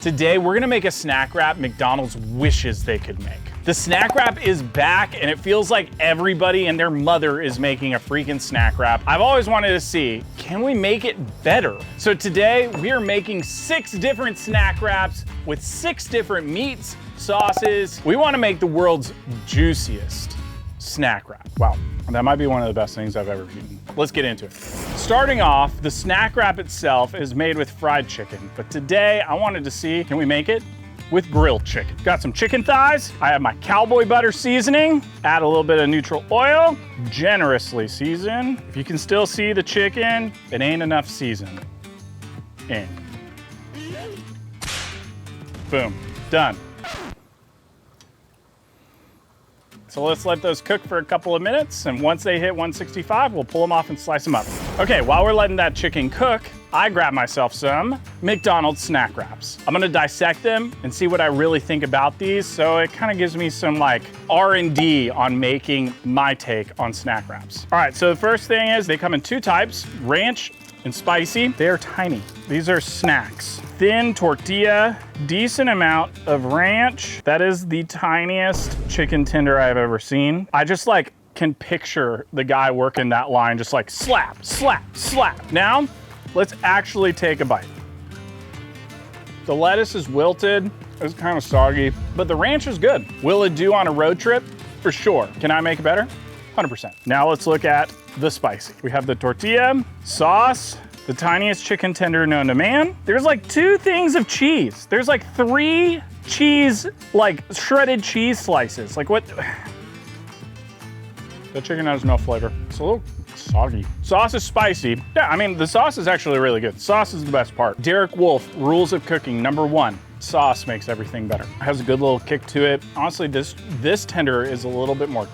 Today, we're gonna make a snack wrap McDonald's wishes they could make. The snack wrap is back, and it feels like everybody and their mother is making a freaking snack wrap. I've always wanted to see, can we make it better? So today, we are making 6 different snack wraps with 6 different meats, sauces. We wanna make the world's juiciest snack wrap. Wow, that might be one of the best things I've ever eaten. Let's get into it. Starting off, the snack wrap itself is made with fried chicken, but today I wanted to see, can we make it with grilled chicken? Got some chicken thighs. I have my cowboy butter seasoning. Add a little bit of neutral oil, generously season. If you can still see the chicken, it ain't enough season. In. Boom, done. So let's let those cook for a couple of minutes, and once they hit 165, we'll pull them off and slice them up. Okay, while we're letting that chicken cook, I grabbed myself some McDonald's snack wraps. I'm gonna dissect them and see what I really think about these, so it kind of gives me some like R&D on making my take on snack wraps. All right, so the first thing is they come in 2 types, ranch and spicy. They are tiny. These are snacks. Thin tortilla, decent amount of ranch. That is the tiniest chicken tender I've ever seen. I just like can picture the guy working that line just like slap, slap, slap. Now, let's actually take a bite. The lettuce is wilted, it's kind of soggy, but the ranch is good. Will it do on a road trip? For sure. Can I make it better? 100%. Now let's look at the spicy. We have the tortilla, sauce, the tiniest chicken tender known to man. There's like 2 things of cheese. There's like 3 cheese, like shredded cheese slices. Like what? The chicken has no flavor. It's a little soggy. Sauce is spicy. Yeah, I mean, the sauce is actually really good. Sauce is the best part. Derek Wolf, rules of cooking, #1. Sauce makes everything better. It has a good little kick to it. Honestly, this tender is a little bit more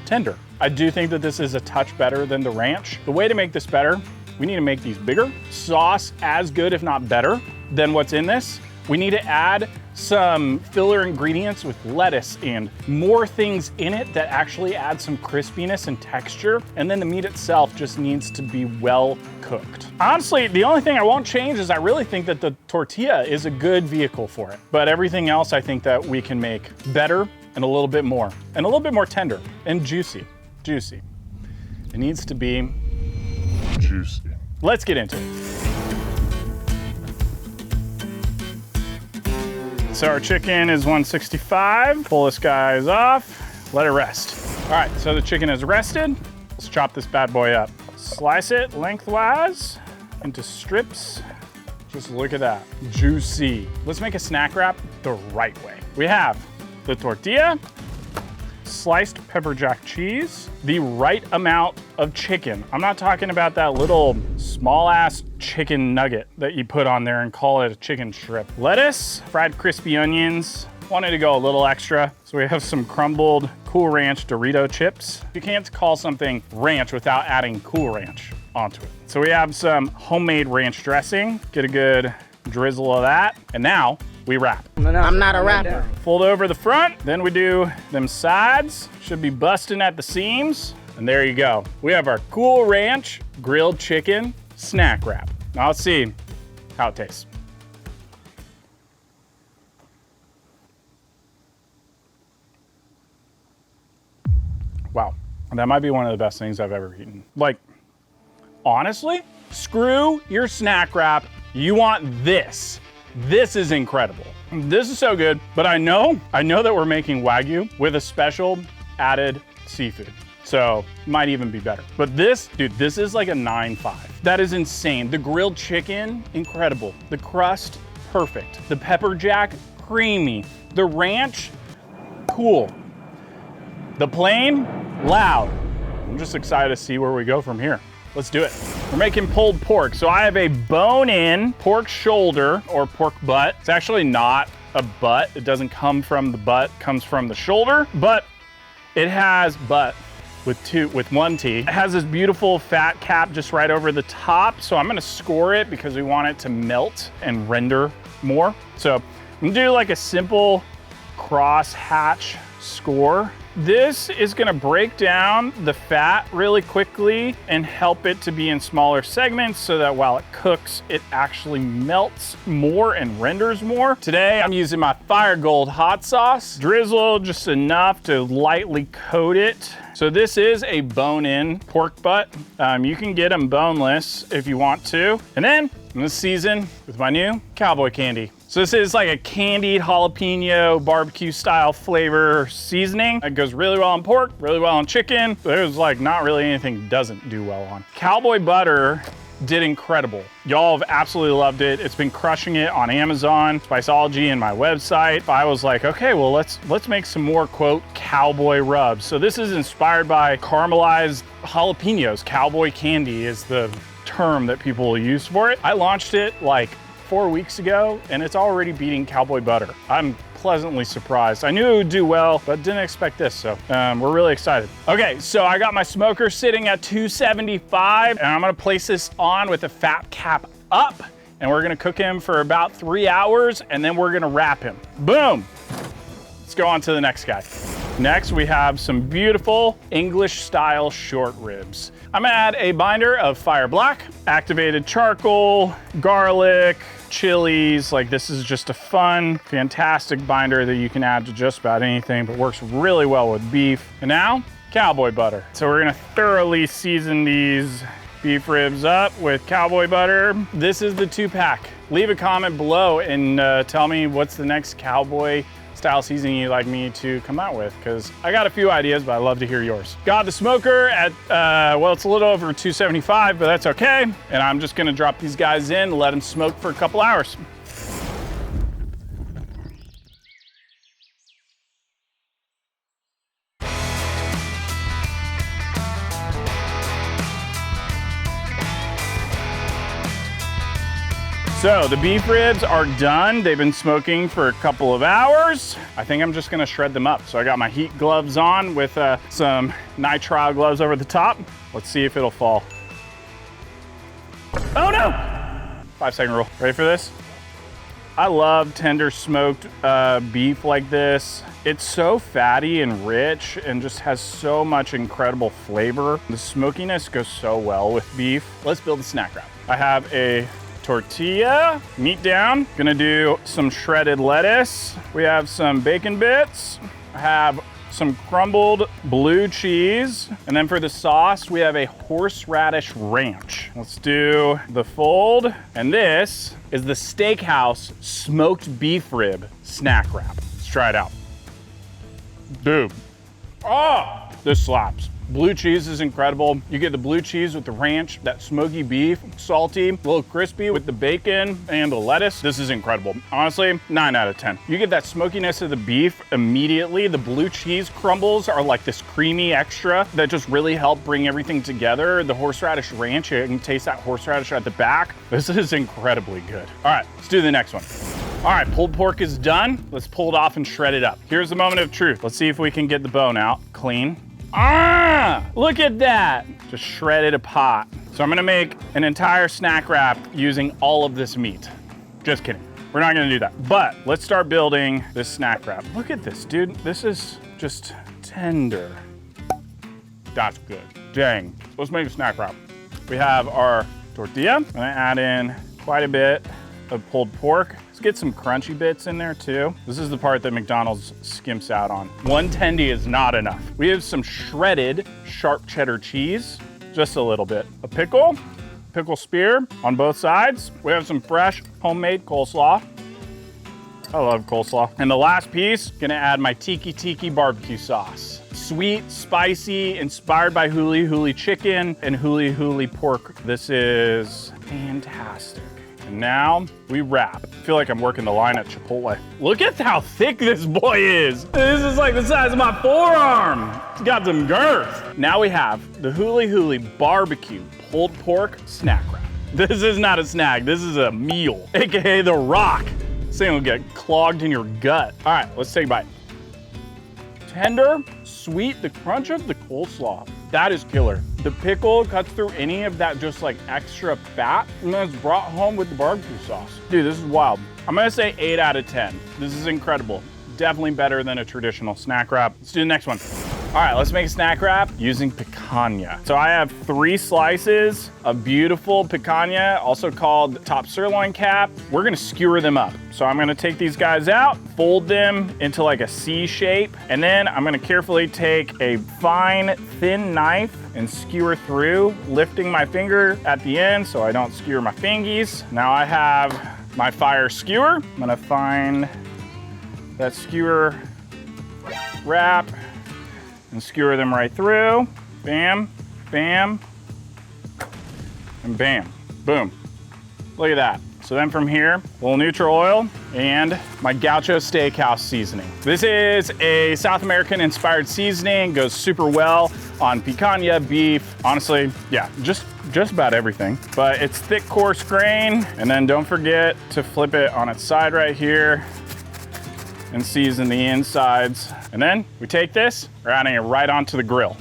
tender. I do think that this is a touch better than the ranch. The way to make this better, we need to make these bigger. Sauce as good, if not better, than what's in this. We need to add some filler ingredients with lettuce and more things in it that actually add some crispiness and texture. And then the meat itself just needs to be well cooked. Honestly, the only thing I won't change is I really think that the tortilla is a good vehicle for it. But everything else I think that we can make better and a little bit more tender and juicy. Juicy. It needs to be juicy. Let's get into it. So our chicken is 165. Pull this guy's off, let it rest. All right, so the chicken is rested. Let's chop this bad boy up. Slice it lengthwise into strips. Just look at that, juicy. Let's make a snack wrap the right way. We have the tortilla, sliced pepper jack cheese, the right amount of chicken. I'm not talking about that little small ass chicken nugget that you put on there and call it a chicken strip. Lettuce, fried crispy onions. Wanted to go a little extra, so we have some crumbled Cool Ranch Dorito chips. You can't call something ranch without adding Cool Ranch onto it. So we have some homemade ranch dressing. Get a good drizzle of that. And now we wrap. I'm not a rapper. Fold over the front, then we do them sides. Should be busting at the seams. And there you go. We have our Cool Ranch grilled chicken snack wrap. Now let's see how it tastes. Wow, that might be one of the best things I've ever eaten. Like, honestly, screw your snack wrap. You want this. This is incredible. This is so good, but I know that we're making Wagyu with a special added seafood. So might even be better. But this, dude, this is like a 9.5. That is insane. The grilled chicken, incredible. The crust, perfect. The pepper jack, creamy. The ranch, cool. The plain, loud. I'm just excited to see where we go from here. Let's do it. We're making pulled pork. So I have a bone-in pork shoulder or pork butt. It's actually not a butt. It doesn't come from the butt, it comes from the shoulder, but it has butt with 1 T. It has this beautiful fat cap just right over the top. So I'm gonna score it because we want it to melt and render more. So I'm gonna do like a simple cross hatch score. This is gonna break down the fat really quickly and help it to be in smaller segments so that while it cooks, it actually melts more and renders more. Today, I'm using my Fire Gold hot sauce. Drizzle just enough to lightly coat it. So this is a bone-in pork butt. You can get them boneless if you want to. And then I'm gonna season with my new cowboy candy. So this is like a candied jalapeno barbecue style flavor seasoning. It goes really well on pork, really well on chicken. There's like not really anything it doesn't do well on. Cowboy butter did incredible. Y'all have absolutely loved it. It's been crushing it on Amazon, Spiceology, and my website. I was like, okay, well, let's make some more, quote, cowboy rubs. So this is inspired by caramelized jalapenos. Cowboy candy is the term that people use for it. I launched it like 4 weeks ago, and it's already beating cowboy butter. I'm pleasantly surprised. I knew it would do well, but didn't expect this, so we're really excited. Okay, so I got my smoker sitting at 275, and I'm gonna place this on with the fat cap up, and we're gonna cook him for about 3 hours, and then we're gonna wrap him. Boom! Let's go on to the next guy. Next, we have some beautiful English-style short ribs. I'm gonna add a binder of Fire Black, activated charcoal, garlic, chilies. Like, this is just a fun, fantastic binder that you can add to just about anything, but works really well with beef. And now, cowboy butter. So we're gonna thoroughly season these beef ribs up with cowboy butter. This is the 2-pack. Leave a comment below and tell me what's the next cowboy style seasoning you'd like me to come out with, because I got a few ideas, but I'd love to hear yours. Got the smoker at, well, it's a little over 275, but that's okay. And I'm just gonna drop these guys in, let them smoke for a couple hours. So the beef ribs are done. They've been smoking for a couple of hours. I think I'm just gonna shred them up. So I got my heat gloves on with some nitrile gloves over the top. Let's see if it'll fall. Oh no! 5-second rule. Ready for this? I love tender smoked beef like this. It's so fatty and rich and just has so much incredible flavor. The smokiness goes so well with beef. Let's build a snack wrap. I have a tortilla, meat down. Gonna do some shredded lettuce. We have some bacon bits. I have some crumbled blue cheese. And then for the sauce, we have a horseradish ranch. Let's do the fold. And this is the Steakhouse smoked beef rib snack wrap. Let's try it out. Dude, oh, this slaps. Blue cheese is incredible. You get the blue cheese with the ranch, that smoky beef, salty, a little crispy with the bacon and the lettuce. This is incredible. Honestly, 9 out of 10. You get that smokiness of the beef immediately. The blue cheese crumbles are like this creamy extra that just really help bring everything together. The horseradish ranch, you can taste that horseradish at the back. This is incredibly good. All right, let's do the next one. All right, pulled pork is done. Let's pull it off and shred it up. Here's the moment of truth. Let's see if we can get the bone out clean. Ah, look at that. Just shredded a pot. So I'm gonna make an entire snack wrap using all of this meat. Just kidding. We're not gonna do that. But let's start building this snack wrap. Look at this, dude. This is just tender. That's good. Dang. Let's make a snack wrap. We have our tortilla. I'm gonna add in quite a bit of pulled pork. Let's get some crunchy bits in there too. This is the part that McDonald's skimps out on. 110 is not enough. We have some shredded sharp cheddar cheese, just a little bit. A pickle spear on both sides. We have some fresh homemade coleslaw. I love coleslaw. And the last piece, gonna add my tiki barbecue sauce. Sweet, spicy, inspired by huli huli chicken and huli huli pork. This is fantastic. And now we wrap. I feel like I'm working the line at Chipotle. Look at how thick this boy is. This is like the size of my forearm. It's got some girth. Now we have the huli huli barbecue pulled pork snack wrap. This is not a snack, this is a meal, AKA the Rock. This thing will get clogged in your gut. All right, let's take a bite. Tender, sweet, the crunch of the coleslaw. That is killer. The pickle cuts through any of that just like extra fat, and then it's brought home with the barbecue sauce. Dude, this is wild. I'm gonna say 8 out of 10. This is incredible. Definitely better than a traditional snack wrap. Let's do the next one. All right, let's make a snack wrap using picanha. So I have 3 slices of beautiful picanha, also called top sirloin cap. We're gonna skewer them up. So I'm gonna take these guys out, fold them into like a C shape, and then I'm gonna carefully take a fine, thin knife and skewer through, lifting my finger at the end so I don't skewer my fingies. Now I have my fire skewer. I'm gonna find that skewer wrap and skewer them right through. Bam, bam, and bam, boom. Look at that. So then from here, a little neutral oil and my Gaucho Steakhouse seasoning. This is a South American inspired seasoning, goes super well on picanha, beef, honestly, yeah, just about everything. But it's thick, coarse grain, and then don't forget to flip it on its side right here and season the insides. And then we take this, we're adding it right onto the grill.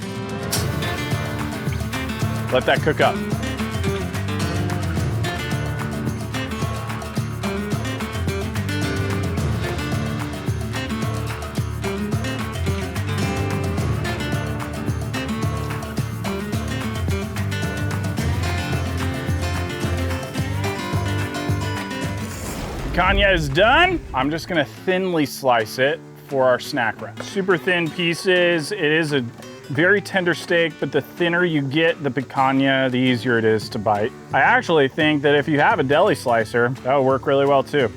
Let that cook up. Picanha is done. I'm just gonna thinly slice it for our snack wrap. Super thin pieces. It is a very tender steak, but the thinner you get the picanha, the easier it is to bite. I actually think that if you have a deli slicer, that'll work really well too.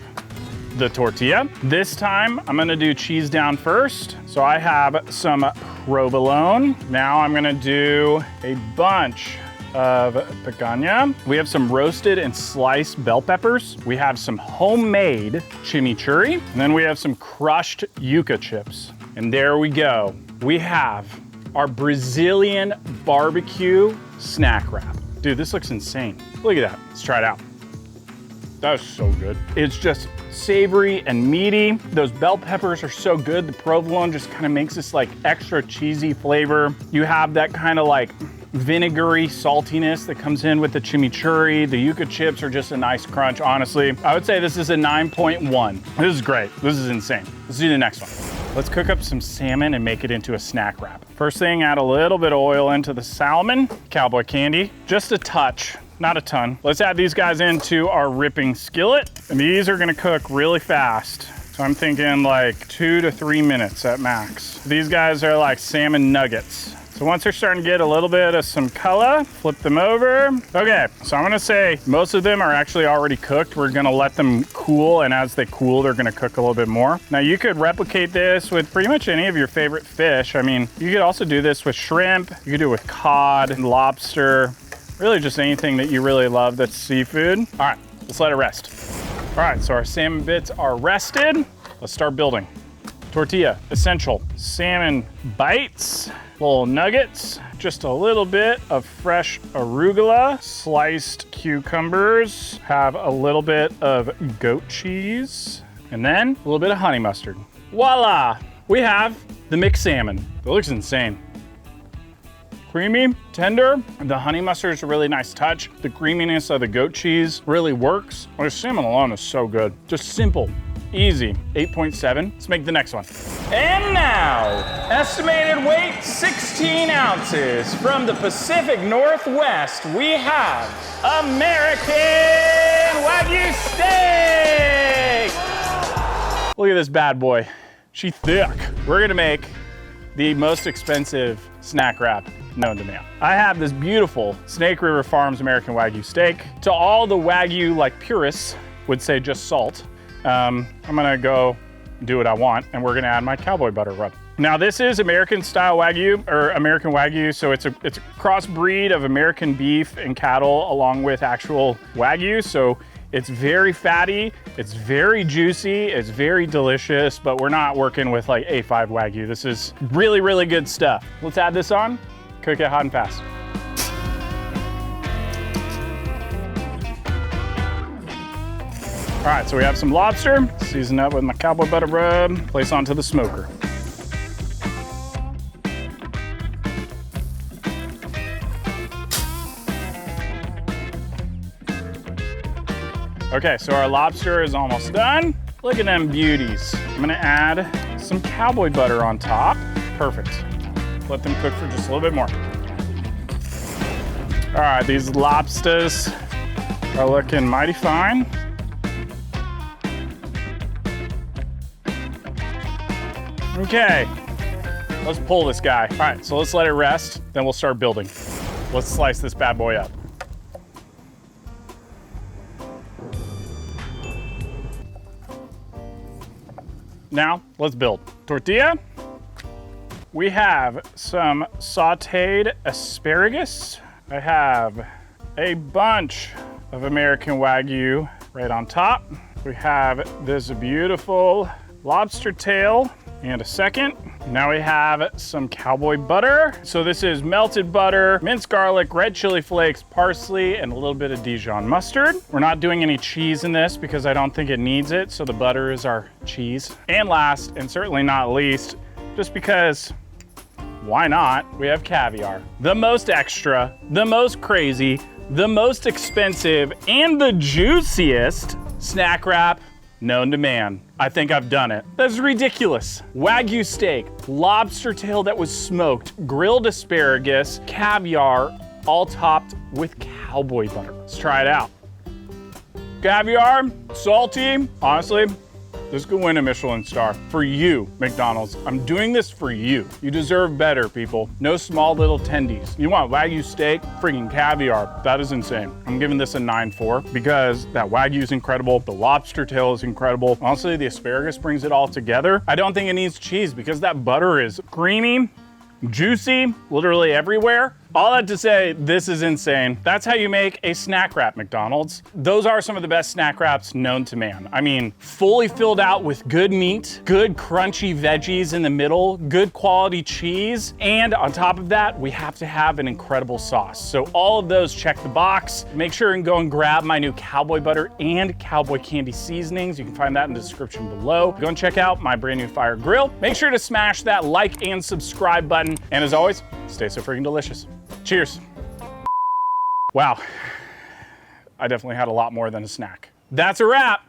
The tortilla. This time, I'm gonna do cheese down first. So I have some provolone. Now I'm gonna do a bunch of picanha. We have some roasted and sliced bell peppers. We have some homemade chimichurri. And then we have some crushed yuca chips. And there we go. We have our Brazilian barbecue snack wrap. Dude, this looks insane. Look at that. Let's try it out. That was so good. It's just savory and meaty. Those bell peppers are so good. The provolone just kind of makes this like extra cheesy flavor. You have that kind of like vinegary saltiness that comes in with the chimichurri. The yuca chips are just a nice crunch, honestly. I would say this is a 9.1. This is great. This is insane. Let's do the next one. Let's cook up some salmon and make it into a snack wrap. First thing, add a little bit of oil into the salmon. Cowboy candy, just a touch, not a ton. Let's add these guys into our ripping skillet. And these are gonna cook really fast. So I'm thinking like 2 to 3 minutes at max. These guys are like salmon nuggets. So once they're starting to get a little bit of some color, flip them over. Okay, so I'm gonna say most of them are actually already cooked. We're gonna let them cool, and as they cool, they're gonna cook a little bit more. Now you could replicate this with pretty much any of your favorite fish. I mean, you could also do this with shrimp. You could do it with cod and lobster. Really just anything that you really love that's seafood. All right, let's let it rest. All right, so our salmon bits are rested. Let's start building. Tortilla, essential. Salmon bites, little nuggets, just a little bit of fresh arugula, sliced cucumbers, have a little bit of goat cheese, and then a little bit of honey mustard. Voila, we have the mixed salmon. It looks insane. Creamy, tender. The honey mustard is a really nice touch. The creaminess of the goat cheese really works. The salmon alone is so good. Just simple. Easy, 8.7. Let's make the next one. And now, estimated weight 16 ounces. From the Pacific Northwest, we have American Wagyu steak. Look at this bad boy. She's thick. We're gonna make the most expensive snack wrap known to man. I have this beautiful Snake River Farms American Wagyu steak. To all the Wagyu like purists would say just salt. I'm gonna go do what I want, and we're gonna add my cowboy butter rub. Now this is American style Wagyu, or American Wagyu, so it's a crossbreed of American beef and cattle along with actual Wagyu, so it's very fatty, it's very juicy, it's very delicious, but we're not working with like A5 Wagyu. This is really, really good stuff. Let's add this on, cook it hot and fast. All right, so we have some lobster, season up with my cowboy butter rub, place onto the smoker. Okay, so our lobster is almost done. Look at them beauties. I'm gonna add some cowboy butter on top. Perfect. Let them cook for just a little bit more. All right, these lobsters are looking mighty fine. Okay, let's pull this guy. All right, so let's let it rest, then we'll start building. Let's slice this bad boy up. Now, let's build. Tortilla. We have some sauteed asparagus. I have a bunch of American Wagyu right on top. We have this beautiful lobster tail and a second. Now we have some cowboy butter. So this is melted butter, minced garlic, red chili flakes, parsley, and a little bit of Dijon mustard. We're not doing any cheese in this because I don't think it needs it, so the butter is our cheese. And last, and certainly not least, just because why not, we have caviar. The most extra, the most crazy, the most expensive, and the juiciest snack wrap known to man. I think I've done it. That's ridiculous. Wagyu steak, lobster tail that was smoked, grilled asparagus, caviar, all topped with cowboy butter. Let's try it out. Caviar, salty, honestly, this could win a Michelin star. For you, McDonald's. I'm doing this for you. You deserve better, people. No small little tendies. You want Wagyu steak, freaking caviar. That is insane. I'm giving this a 9.4 because that Wagyu is incredible. The lobster tail is incredible. Honestly, the asparagus brings it all together. I don't think it needs cheese because that butter is creamy, juicy, literally everywhere. All that to say, this is insane. That's how you make a snack wrap, McDonald's. Those are some of the best snack wraps known to man. I mean, fully filled out with good meat, good crunchy veggies in the middle, good quality cheese, and on top of that, we have to have an incredible sauce. So all of those check the box. Make sure and go and grab my new cowboy butter and cowboy candy seasonings. You can find that in the description below. Go and check out my brand new fire grill. Make sure to smash that like and subscribe button. And as always, stay so freaking delicious. Cheers. Wow, I definitely had a lot more than a snack. That's a wrap.